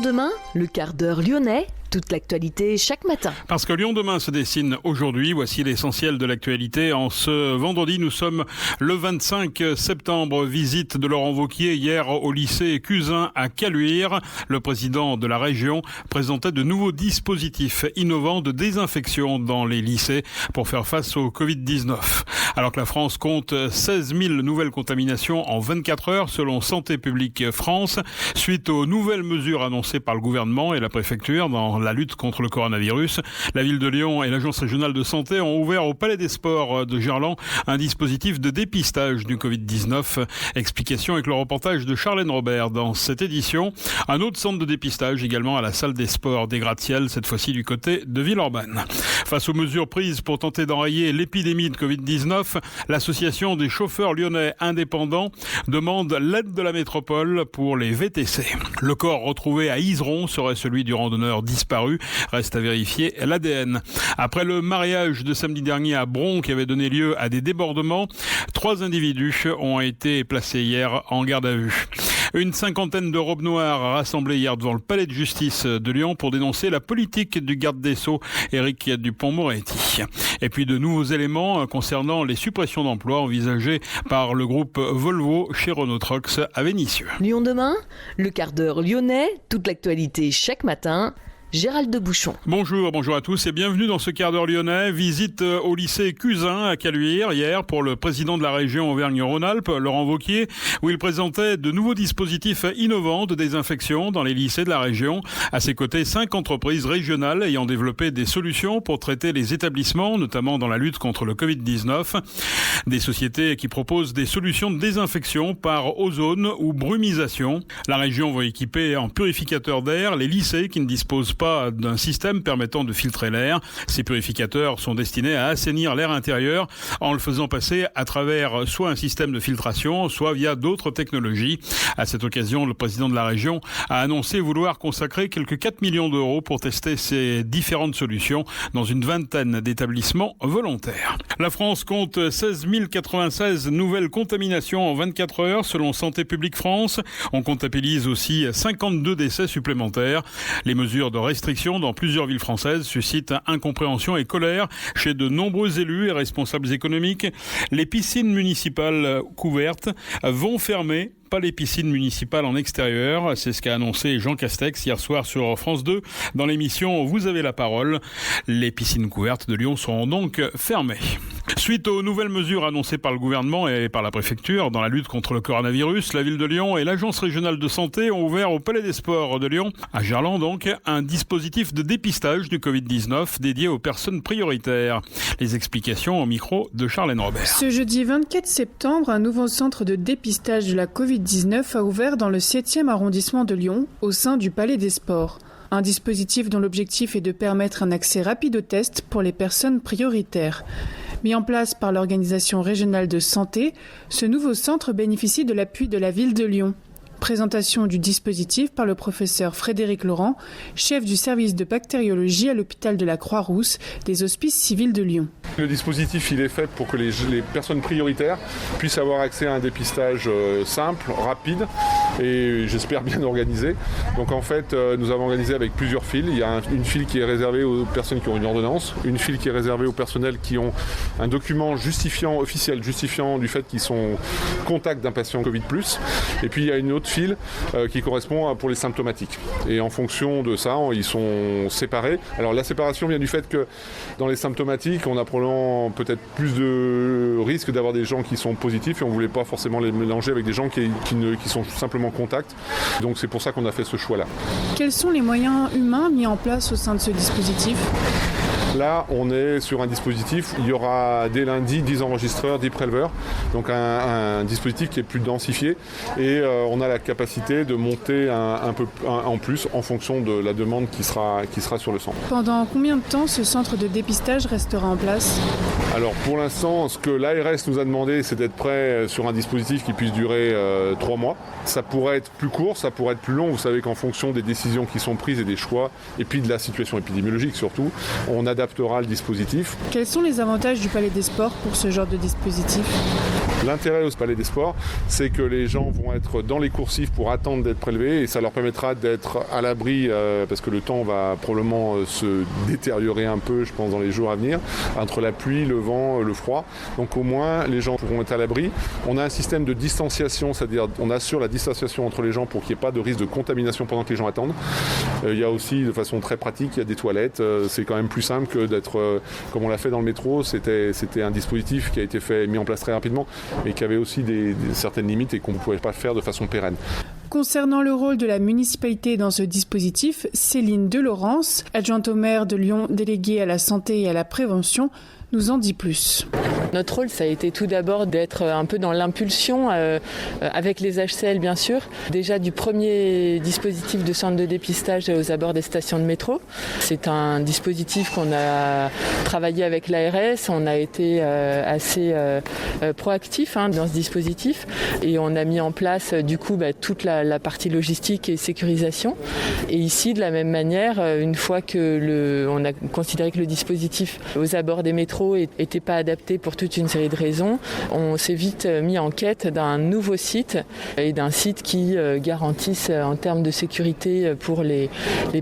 Lyon demain, le quart d'heure lyonnais, toute l'actualité chaque matin. Parce que Lyon demain se dessine aujourd'hui, voici l'essentiel de l'actualité. En ce vendredi, nous sommes le 25 septembre. Visite de Laurent Wauquiez hier au lycée Cusin à Caluire. Le président de la région présentait de nouveaux dispositifs innovants de désinfection dans les lycées pour faire face au Covid-19. Alors que la France compte 16 000 nouvelles contaminations en 24 heures selon Santé publique France, suite aux nouvelles mesures annoncées par le gouvernement et la préfecture dans la lutte contre le coronavirus, la ville de Lyon et l'agence régionale de santé ont ouvert au Palais des Sports de Gerland un dispositif de dépistage du Covid-19. Explication avec le reportage de Charlène Robert dans cette édition. Un autre centre de dépistage également à la salle des sports des Gratte-Ciel, cette fois-ci du côté de Villeurbanne. Face aux mesures prises pour tenter d'enrayer l'épidémie de Covid-19, l'association des chauffeurs lyonnais indépendants demande l'aide de la métropole pour les VTC. Le corps retrouvé à Izeron serait celui du randonneur disparu. Reste à vérifier l'ADN. Après le mariage de samedi dernier à Bron qui avait donné lieu à des débordements, 3 individus ont été placés hier en garde à vue. Une cinquantaine de robes noires rassemblées hier devant le palais de justice de Lyon pour dénoncer la politique du garde des Sceaux, Éric Dupond-Moretti. Et puis de nouveaux éléments concernant les suppressions d'emplois envisagées par le groupe Volvo chez Renault Trucks à Vénissieux. Lyon demain, le quart d'heure lyonnais, toute l'actualité chaque matin. Gérald de Bouchon. Bonjour à tous et bienvenue dans ce quart d'heure lyonnais. Visite au lycée Cusin à Caluire hier pour le président de la région Auvergne-Rhône-Alpes, Laurent Wauquiez, où il présentait de nouveaux dispositifs innovants de désinfection dans les lycées de la région. À ses côtés, 5 entreprises régionales ayant développé des solutions pour traiter les établissements, notamment dans la lutte contre le Covid-19. Des sociétés qui proposent des solutions de désinfection par ozone ou brumisation. La région va équiper en purificateur d'air les lycées qui ne disposent pas d'un système permettant de filtrer l'air. Ces purificateurs sont destinés à assainir l'air intérieur en le faisant passer à travers soit un système de filtration, soit via d'autres technologies. À cette occasion, le président de la région a annoncé vouloir consacrer quelques 4 millions d'euros pour tester ces différentes solutions dans une vingtaine d'établissements volontaires. La France compte 16 096 nouvelles contaminations en 24 heures selon Santé publique France. On comptabilise aussi 52 décès supplémentaires. Les mesures de restrictions dans plusieurs villes françaises suscitent incompréhension et colère chez de nombreux élus et responsables économiques. Les piscines municipales couvertes vont fermer. Pas les piscines municipales en extérieur. C'est ce qu'a annoncé Jean Castex hier soir sur France 2 dans l'émission Vous avez la parole. Les piscines couvertes de Lyon seront donc fermées. Suite aux nouvelles mesures annoncées par le gouvernement et par la préfecture dans la lutte contre le coronavirus, la ville de Lyon et l'agence régionale de santé ont ouvert au Palais des Sports de Lyon, à Gerland donc, un dispositif de dépistage du Covid-19 dédié aux personnes prioritaires. Les explications au micro de Charlène Robert. Ce jeudi 24 septembre, un nouveau centre de dépistage de la Covid-19 a ouvert dans le 7e arrondissement de Lyon, au sein du Palais des Sports. Un dispositif dont l'objectif est de permettre un accès rapide aux tests pour les personnes prioritaires. Mis en place par l'organisation régionale de santé, ce nouveau centre bénéficie de l'appui de la ville de Lyon. Présentation du dispositif par le professeur Frédéric Laurent, chef du service de bactériologie à l'hôpital de la Croix-Rousse des Hospices civils de Lyon. Le dispositif il est fait pour que les personnes prioritaires puissent avoir accès à un dépistage simple, rapide et j'espère bien organisé. Donc en fait, nous avons organisé avec plusieurs files. Il y a une file qui est réservée aux personnes qui ont une ordonnance, une file qui est réservée aux personnels qui ont un document officiel justifiant du fait qu'ils sont en contact d'un patient Covid+. Et puis il y a une autre file qui correspond pour les symptomatiques. Et en fonction de ça, ils sont séparés. Alors la séparation vient du fait que dans les symptomatiques, on a probablement peut-être plus de risque d'avoir des gens qui sont positifs et on ne voulait pas forcément les mélanger avec des gens qui sont simplement en contact. Donc c'est pour ça qu'on a fait ce choix-là. Quels sont les moyens humains mis en place au sein de ce dispositif ? Là, on est sur un dispositif, il y aura dès lundi 10 enregistreurs, 10 préleveurs, donc un dispositif qui est plus densifié et on a la capacité de monter un peu en plus en fonction de la demande qui sera sur le centre. Pendant combien de temps ce centre de dépistage restera en place ? Alors pour l'instant, ce que l'ARS nous a demandé, c'est d'être prêt sur un dispositif qui puisse durer 3 mois. Ça pourrait être plus court, ça pourrait être plus long. Vous savez qu'en fonction des décisions qui sont prises et des choix, et puis de la situation épidémiologique surtout, on adaptera le dispositif. Quels sont les avantages du Palais des Sports pour ce genre de dispositif ? L'intérêt au Palais des Sports, c'est que les gens vont être dans les coursifs pour attendre d'être prélevés et ça leur permettra d'être à l'abri parce que le temps va probablement se détériorer un peu, je pense, dans les jours à venir, entre la pluie, le vent, le froid. Donc au moins, les gens pourront être à l'abri. On a un système de distanciation, c'est-à-dire on assure la distanciation entre les gens pour qu'il n'y ait pas de risque de contamination pendant que les gens attendent. Il y a aussi, de façon très pratique, il y a des toilettes. C'est quand même plus simple que d'être, comme on l'a fait dans le métro. C'était un dispositif qui a été mis en place très rapidement, mais qui avait aussi certaines limites et qu'on ne pouvait pas faire de façon pérenne. Concernant le rôle de la municipalité dans ce dispositif, Céline Delorence, adjointe au maire de Lyon, déléguée à la santé et à la prévention, nous en dit plus. Notre rôle, ça a été tout d'abord d'être un peu dans l'impulsion, avec les HCL bien sûr, déjà du premier dispositif de centre de dépistage aux abords des stations de métro. C'est un dispositif qu'on a travaillé avec l'ARS, on a été assez proactif dans ce dispositif et on a mis en place du coup toute la partie logistique et sécurisation. Et ici, de la même manière, une fois que on a considéré que le dispositif aux abords des métros n'était pas adapté pour toute une série de raisons, on s'est vite mis en quête d'un nouveau site et d'un site qui garantisse en termes de sécurité pour les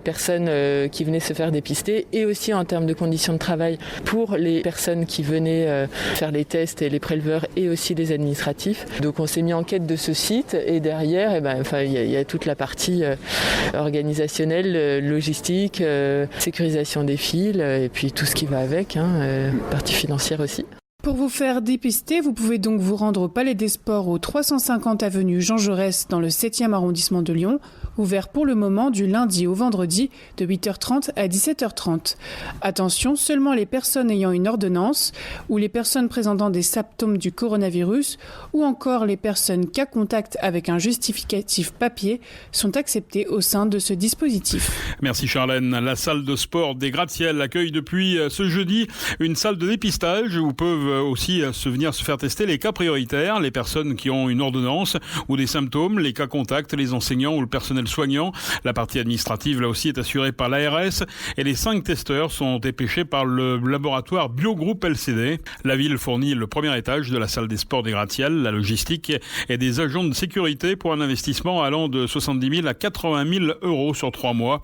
personnes qui venaient se faire dépister et aussi en termes de conditions de travail pour les personnes qui venaient faire les tests et les préleveurs et aussi les administratifs. Donc on s'est mis en quête de ce site et derrière il y a toute la partie organisationnelle, logistique, sécurisation des fils et puis tout ce qui va avec, partie financière aussi. Pour vous faire dépister, vous pouvez donc vous rendre au Palais des Sports au 350 avenue Jean Jaurès dans le 7e arrondissement de Lyon, ouvert pour le moment du lundi au vendredi de 8h30 à 17h30. Attention, seulement les personnes ayant une ordonnance ou les personnes présentant des symptômes du coronavirus ou encore les personnes cas contact avec un justificatif papier sont acceptées au sein de ce dispositif. Merci Charlène. La salle de sport des Gratte-Ciel accueille depuis ce jeudi une salle de dépistage où peuvent aussi venir se faire tester les cas prioritaires, les personnes qui ont une ordonnance ou des symptômes, les cas contacts, les enseignants ou le personnel soignant. La partie administrative, là aussi, est assurée par l'ARS et les 5 testeurs sont dépêchés par le laboratoire Biogroup LCD. La ville fournit le premier étage de la salle des sports des Gratte-Ciel, la logistique et des agents de sécurité pour un investissement allant de 70 000 à 80 000 euros sur 3 mois.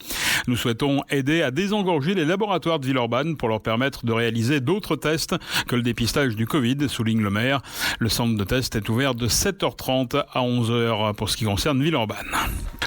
Nous souhaitons aider à désengorger les laboratoires de Villeurbanne pour leur permettre de réaliser d'autres tests que le dépistage du Covid, souligne le maire. Le centre de test est ouvert de 7h30 à 11h pour ce qui concerne Villeurbanne.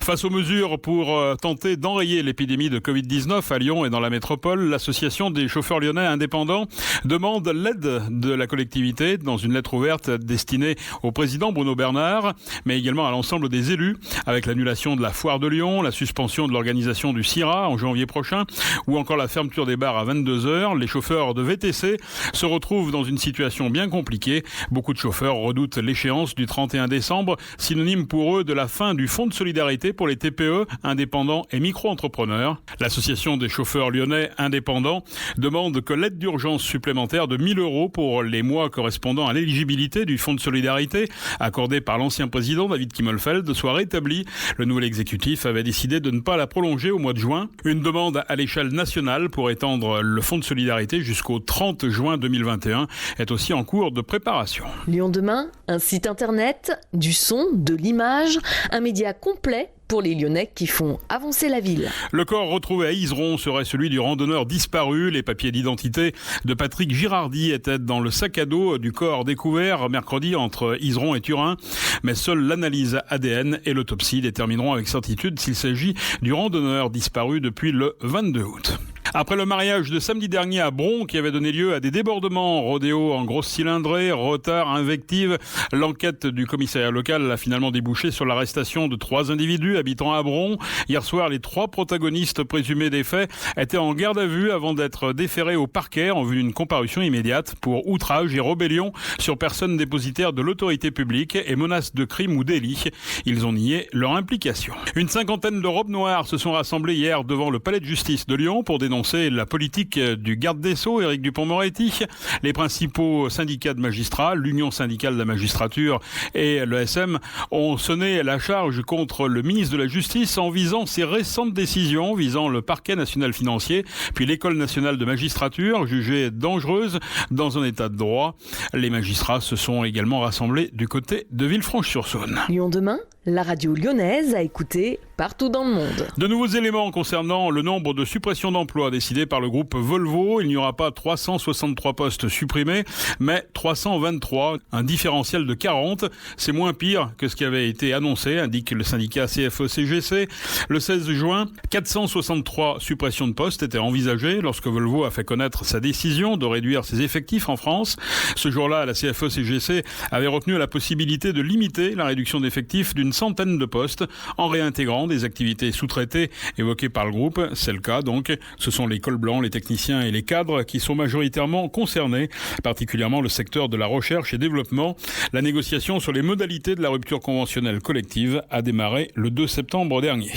Face aux mesures pour tenter d'enrayer l'épidémie de Covid-19 à Lyon et dans la métropole, l'association des chauffeurs lyonnais indépendants demande l'aide de la collectivité dans une lettre ouverte destinée au président Bruno Bernard, mais également à l'ensemble des élus, avec l'annulation de la foire de Lyon, la suspension de l'organisation du CIRA en janvier prochain, ou encore la fermeture des bars à 22h. Les chauffeurs de VTC se retrouvent dans une situation bien compliquée. Beaucoup de chauffeurs redoutent l'échéance du 31 décembre, synonyme pour eux de la fin du fonds de solidarité pour les TPE, indépendants et micro-entrepreneurs. L'association des chauffeurs lyonnais indépendants demande que l'aide d'urgence supplémentaire de 1 000 euros pour les mois correspondant à l'éligibilité du fonds de solidarité accordé par l'ancien président David Kimmelfeld soit rétablie. Le nouvel exécutif avait décidé de ne pas la prolonger au mois de juin. Une demande à l'échelle nationale pour étendre le fonds de solidarité jusqu'au 30 juin 2021 est aussi en cours de préparation. Lyon demain, un site internet, du son, de l'image, un média complet pour les Lyonnais qui font avancer la ville. Le corps retrouvé à Izeron serait celui du randonneur disparu. Les papiers d'identité de Patrick Girardi étaient dans le sac à dos du corps découvert mercredi entre Izeron et Turin. Mais seule l'analyse ADN et l'autopsie détermineront avec certitude s'il s'agit du randonneur disparu depuis le 22 août. Après le mariage de samedi dernier à Bron qui avait donné lieu à des débordements, rodéo en grosse cylindrée, retard, invectives, l'enquête du commissariat local a finalement débouché sur l'arrestation de 3 individus habitant à Bron. Hier soir, les 3 protagonistes présumés des faits étaient en garde à vue avant d'être déférés au parquet en vue d'une comparution immédiate pour outrage et rébellion sur personne dépositaire de l'autorité publique et menace de crime ou délit. Ils ont nié leur implication. Une 50aine de robes noires se sont rassemblées hier devant le palais de justice de Lyon pour dénoncer dénoncé la politique du garde des Sceaux, Éric Dupond-Moretti. Les principaux syndicats de magistrats, l'Union syndicale de la magistrature et l'ESM, ont sonné la charge contre le ministre de la Justice en visant ses récentes décisions visant le parquet national financier, puis l'école nationale de magistrature, jugée dangereuse dans un état de droit. Les magistrats se sont également rassemblés du côté de Villefranche-sur-Saône. Lyon demain, la radio lyonnaise a écouté partout dans le monde. De nouveaux éléments concernant le nombre de suppressions d'emplois décidées par le groupe Volvo. Il n'y aura pas 363 postes supprimés, mais 323, un différentiel de 40. C'est moins pire que ce qui avait été annoncé, indique le syndicat CFE-CGC. Le 16 juin, 463 suppressions de postes étaient envisagées lorsque Volvo a fait connaître sa décision de réduire ses effectifs en France. Ce jour-là, la CFE-CGC avait retenu la possibilité de limiter la réduction d'effectifs d'une centaine de postes en réintégrant des activités sous-traitées évoquées par le groupe. C'est le cas donc. Ce sont les cols blancs, les techniciens et les cadres qui sont majoritairement concernés, particulièrement le secteur de la recherche et développement. La négociation sur les modalités de la rupture conventionnelle collective a démarré le 2 septembre dernier.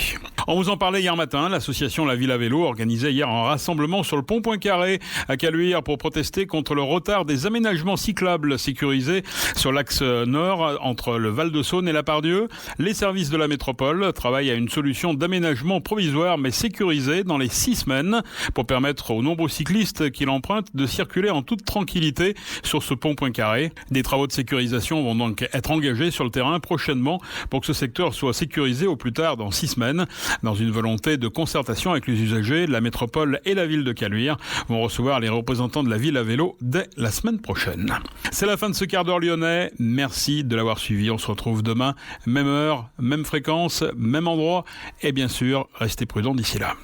On vous en parlait hier matin, l'association La Ville à Vélo organisait hier un rassemblement sur le pont Poincaré à Caluire pour protester contre le retard des aménagements cyclables sécurisés sur l'axe nord entre le Val-de-Saône et la Pardieu. Les services de la métropole travaillent à une solution d'aménagement provisoire mais sécurisée dans les 6 semaines pour permettre aux nombreux cyclistes qui l'empruntent de circuler en toute tranquillité sur ce pont Poincaré. Des travaux de sécurisation vont donc être engagés sur le terrain prochainement pour que ce secteur soit sécurisé au plus tard dans 6 semaines. Dans une volonté de concertation avec les usagers, la métropole et la ville de Caluire vont recevoir les représentants de la ville à vélo dès la semaine prochaine. C'est la fin de ce quart d'heure lyonnais. Merci de l'avoir suivi. On se retrouve demain, même heure, même fréquence, même endroit. Et bien sûr, restez prudents d'ici là.